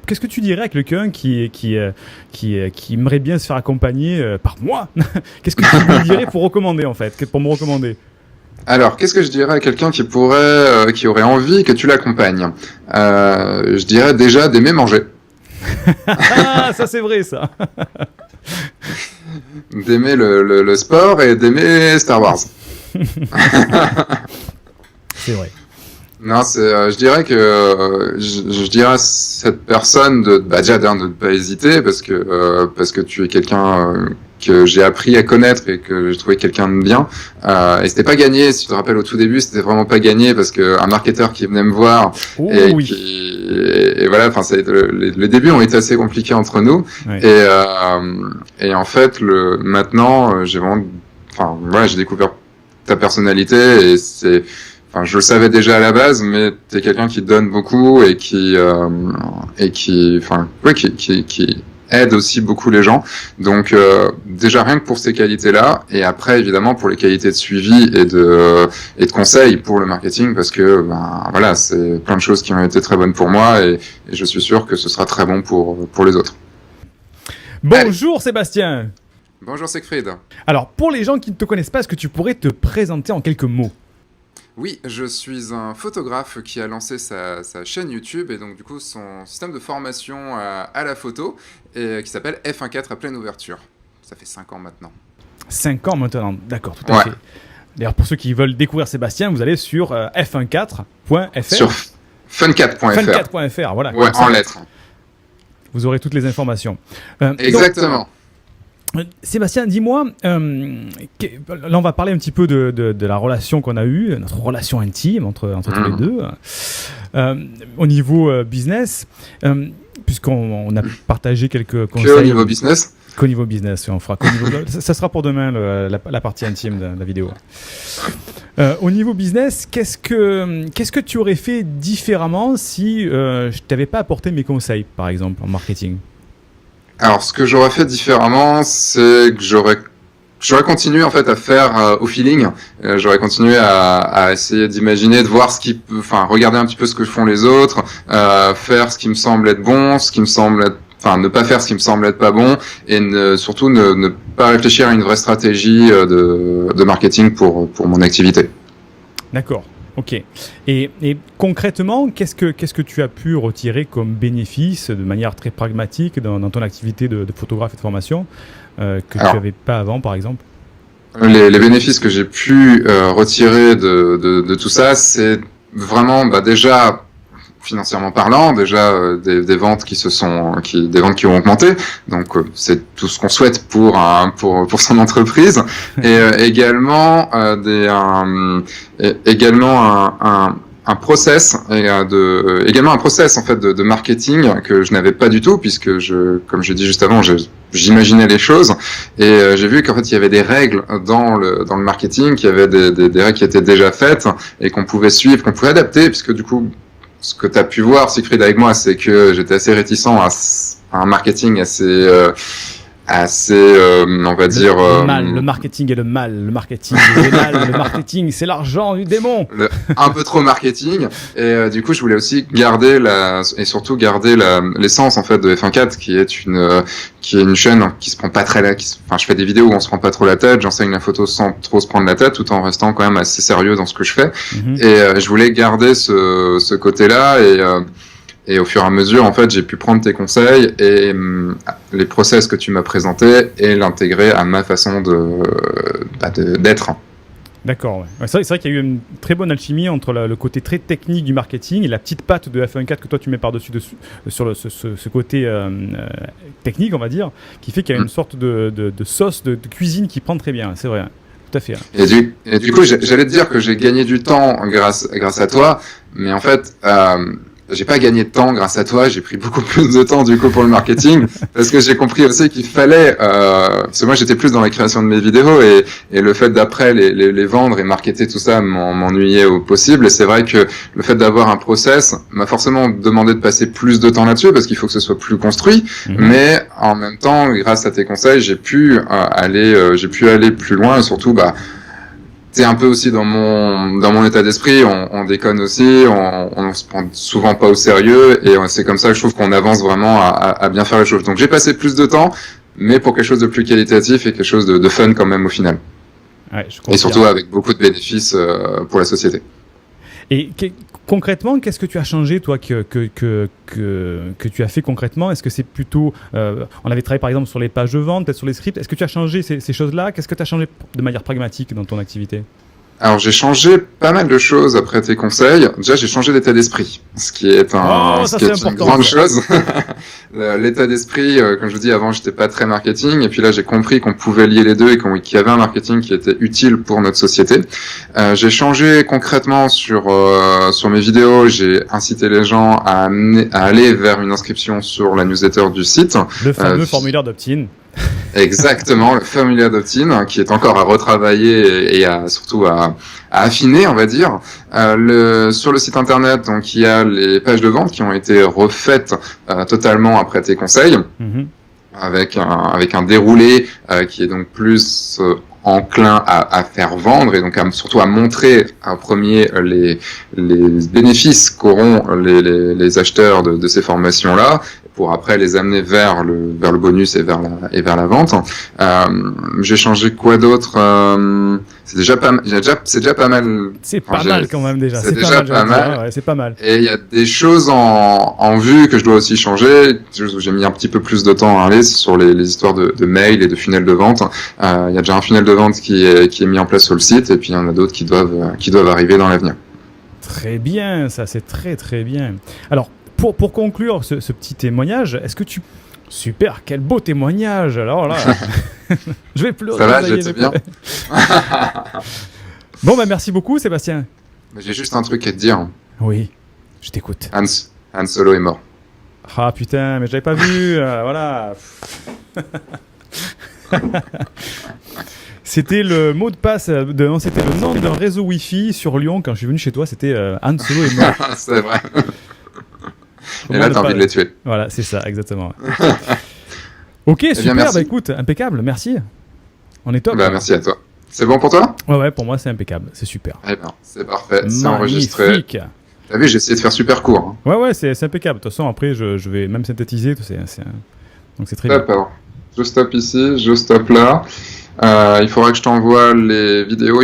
qu'est-ce que tu dirais à quelqu'un qui aimerait bien se faire accompagner par moi? Qu'est-ce que tu lui dirais pour recommander, en fait, pour me recommander? Alors, qu'est-ce que je dirais à quelqu'un qui aurait envie que tu l'accompagnes? Je dirais déjà d'aimer manger. Ah, ça c'est vrai, ça. D'aimer le sport et d'aimer Star Wars. C'est vrai. Non, je dirais que je dirais à cette personne déjà de ne pas hésiter parce que tu es quelqu'un que j'ai appris à connaître et que j'ai trouvé quelqu'un de bien. Et c'était pas gagné, si tu te rappelles au tout début, c'était vraiment pas gagné parce que un marketeur qui venait me voir et voilà, enfin les débuts ont été assez compliqués entre nous. Oui. Et en fait maintenant j'ai vraiment, enfin voilà, j'ai découvert ta personnalité et c'est. Enfin, je le savais déjà à la base, mais t'es quelqu'un qui donne beaucoup et qui aide aussi beaucoup les gens. Donc, déjà rien que pour ces qualités-là, et après évidemment pour les qualités de suivi et de conseil pour le marketing, parce que voilà, c'est plein de choses qui ont été très bonnes pour moi et je suis sûr que ce sera très bon pour les autres. Bonjour. Allez. Sébastien. Bonjour Siegfried. Alors, pour les gens qui ne te connaissent pas, est-ce que tu pourrais te présenter en quelques mots? Oui, je suis un photographe qui a lancé sa chaîne YouTube et donc du coup son système de formation à la photo et qui s'appelle F1.4 à pleine ouverture. Ça fait 5 ans maintenant. 5 ans maintenant, d'accord, tout à fait. D'ailleurs, pour ceux qui veulent découvrir Sébastien, vous allez sur f14.fr. Sur fun4.fr. Fun4.fr, voilà. Ouais, en lettres. Vous aurez toutes les informations. Exactement. Donc, Sébastien, dis-moi, là on va parler un petit peu de la relation qu'on a eue, notre relation intime entre tous les deux, au niveau business, puisqu'on a partagé quelques conseils. Qu'au niveau business ? Qu'au niveau business, on fera. Ça sera pour demain la partie intime de la vidéo. Au niveau business, qu'est-ce que tu aurais fait différemment si je t'avais pas apporté mes conseils, par exemple, en marketing ? Alors, ce que j'aurais fait différemment, c'est que j'aurais continué en fait à faire au feeling. J'aurais continué à essayer d'imaginer, de voir regarder un petit peu ce que font les autres, faire ce qui me semble être bon, ne pas faire ce qui me semble être pas bon, et surtout ne pas réfléchir à une vraie stratégie de marketing pour mon activité. D'accord. Ok. Et concrètement, qu'est-ce que tu as pu retirer comme bénéfice de manière très pragmatique dans ton activité de photographe et de formation que tu n'avais pas avant, par exemple ? Les bénéfices que j'ai pu retirer de tout ça, c'est vraiment déjà financièrement parlant, des ventes des ventes qui ont augmenté. Donc c'est tout ce qu'on souhaite pour son entreprise et également un process également un process en fait de marketing que je n'avais pas du tout puisque comme j'ai dit juste avant, j'imaginais les choses et j'ai vu qu'en fait il y avait des règles dans le marketing, qu'il y avait des règles qui étaient déjà faites et qu'on pouvait suivre, qu'on pouvait adapter puisque du coup ce que tu as pu voir, Siegfried, avec moi, c'est que j'étais assez réticent à un marketing assez on va dire... Le marketing est le mal, le marketing est le mal, le marketing c'est l'argent du démon. Un peu trop marketing, et du coup je voulais aussi garder l'essence en fait de F1.4 qui est une chaîne qui se prend pas très je fais des vidéos où on se prend pas trop la tête, j'enseigne la photo sans trop se prendre la tête tout en restant quand même assez sérieux dans ce que je fais, et je voulais garder ce côté-là, et au fur et à mesure, en fait, j'ai pu prendre tes conseils et les process que tu m'as présentés et l'intégrer à ma façon d'être. D'accord, ouais. C'est vrai qu'il y a eu une très bonne alchimie entre le côté très technique du marketing et la petite patte de F1.4 que toi tu mets par-dessus sur ce côté technique, on va dire, qui fait qu'il y a une sorte de sauce de cuisine qui prend très bien, c'est vrai. Tout à fait. Et du coup, j'allais te dire que j'ai gagné du temps grâce à toi, mais en fait... j'ai pas gagné de temps grâce à toi, j'ai pris beaucoup plus de temps du coup pour le marketing parce que j'ai compris aussi qu'il fallait parce que moi j'étais plus dans la création de mes vidéos et le fait d'après les vendre et marketer tout ça m'ennuyait au possible, et c'est vrai que le fait d'avoir un process m'a forcément demandé de passer plus de temps là-dessus parce qu'il faut que ce soit plus construit, mais en même temps grâce à tes conseils j'ai pu aller plus loin et surtout t'es un peu aussi dans mon état d'esprit, on déconne aussi, on se prend souvent pas au sérieux, et c'est comme ça que je trouve qu'on avance vraiment à bien faire les choses. Donc j'ai passé plus de temps, mais pour quelque chose de plus qualitatif et quelque chose de fun quand même au final. Ouais, et surtout avec beaucoup de bénéfices pour la société. Et concrètement, qu'est-ce que tu as changé, toi, que tu as fait concrètement? Est-ce que c'est plutôt... on avait travaillé par exemple sur les pages de vente, peut-être sur les scripts. Est-ce que tu as changé ces choses-là? Qu'est-ce que tu as changé de manière pragmatique dans ton activité? Alors j'ai changé pas mal de choses après tes conseils. Déjà j'ai changé d'état d'esprit, ce qui est une grande chose. L'état d'esprit, comme je vous dis avant, j'étais pas très marketing, et puis là j'ai compris qu'on pouvait lier les deux et qu'il y avait un marketing qui était utile pour notre société. J'ai changé concrètement sur mes vidéos. J'ai incité les gens à aller vers une inscription sur la newsletter du site. Le fameux formulaire d'opt-in. Exactement, le formulaire d'opt-in qui est encore à retravailler et surtout à affiner, on va dire. Sur le site internet, donc il y a les pages de vente qui ont été refaites totalement après tes conseils, avec un déroulé qui est donc plus enclin à faire vendre, et donc surtout à montrer en premier les bénéfices qu'auront les acheteurs de ces formations-là, pour après les amener vers le bonus et vers la vente. J'ai changé quoi d'autre? C'est déjà pas mal. C'est pas mal quand même déjà. C'est déjà pas mal. Ouais, c'est pas mal. Et il y a des choses en vue que je dois aussi changer. J'ai mis un petit peu plus de temps à aller sur les histoires de mail et de funnel de vente. Il y a déjà un funnel de vente qui est mis en place sur le site, et puis il y en a d'autres qui doivent arriver dans l'avenir. Très bien, ça c'est très très bien. Alors, pour conclure ce petit témoignage, est-ce que tu... Super, quel beau témoignage. Alors là, je vais pleurer. Ça va, j'étais bien. Bon, bah merci beaucoup, Sébastien. J'ai juste un truc à te dire. Oui, je t'écoute. Han Solo est mort. Ah putain, mais je l'avais pas vu. Voilà. C'était le mot de passe non, c'était le nom d'un réseau Wi-Fi sur Lyon quand je suis venu chez toi. C'était Han Solo est mort. C'est vrai. Et là, t'as envie de les tuer. Voilà, c'est ça, exactement. Ok, super, merci. Bah écoute, impeccable, merci. On est top. Bah, merci à toi. C'est bon pour toi? Ouais, pour moi, c'est impeccable, c'est super. Eh ben, c'est parfait, c'est magnifique. enregistré. T'as vu, j'ai essayé de faire super court. Hein. Ouais, c'est impeccable. De toute façon, après, je vais même synthétiser. Donc, c'est très bien. D'accord. Je stoppe ici, je stoppe là. Il faudra que je t'envoie les vidéos.